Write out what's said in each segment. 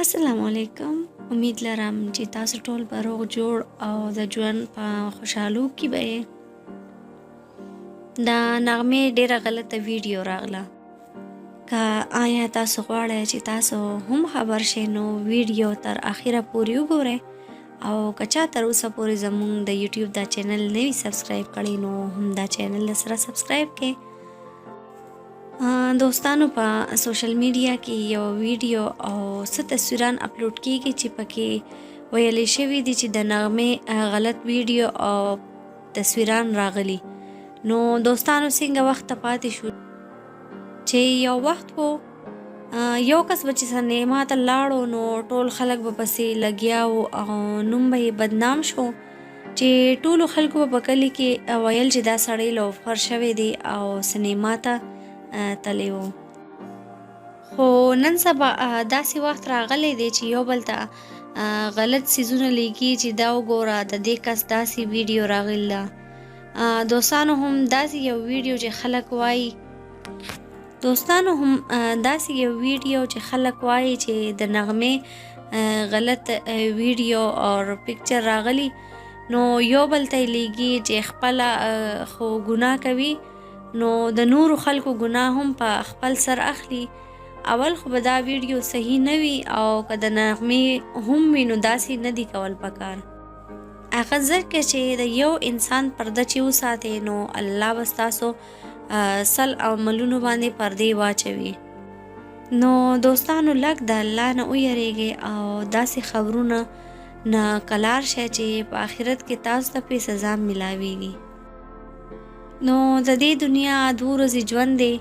السلام علیکم. امید لرم چې تاسو ټول به روغ جوړ او د ژوند په خوشحالو کې به یې. د نغمې ډیره غلطه ویډیو راغله. که آیا تاسو غواړئ چې تاسو هم خبر شئ نو ویډیو تر اخره پورې وګورئ او که چا تر اوسه پورې زموږ د یوټیوب دا چینل نه وي سبسکرایب کړی نو هم دا چینل سره سبسکرایب کړئ. دوستانو په سوشل میډیا کې یو ویډیو او څه تصویران اپلوډ کیږي چې پکې ویلې شوي دي چې د نغمې غلط ویډیو او تصویران راغلي. نو دوستانو څنګه وخت پاتې شو چې یو وخت وو یو کس به چې سینما ته لاړو نو ټول خلک به پسې لګیا وو او نوم به یې بدنام شو چې ټولو خلکو په کلي کې ویل چې دا سړی لوفر شوی دی او سینما ته تلی وو. خو نن سبا داسې وخت راغلی دی چې یو بل ته غلط څیزونه لیکي چې دا وګوره د دې کس داسې ویډیو راغلی ده. دوستانو هم داسې یو ویډیو چې خلک وایي چې د نغمې غلط ویډیو او پکچر راغلی نو یو بل ته لیږي چې خپله خو ګناه کوي نو د نورو خلکو ګناه هم په خپل سر اخلي. اول خو به دا ویډیو صحیح نه وي او که د نغمې هم وي نو داسې نه دي کول پکار. هغه ځکه چې د یو انسان پرده چې وساتئ نو الله به ستاسو سل عملونو باندې پردې واچوي. نو دوستانو لږ د الله نه ویریږئ او داسې خبرونه نه کلار شئ چې په آخرت کې تاسو ته پرې سزا ملاویږي. نو د دې دنیا 2 ورځې ژوند دی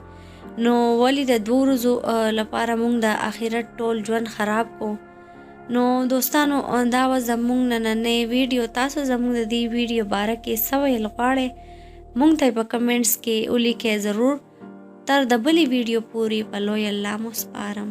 نو ولې د 2 ورځو لپاره موږ د آخرت ټول ژوند خراب کو. نو دوستانو دا و زموږ نننۍ ویډیو. تاسو زموږ د دې ویډیو باره کې څه ویل غواړئ موږ ته په کمنټس کې ولیکئ ضرور. تر د بلې ویډیو پورې په لوی الله مو سپارم.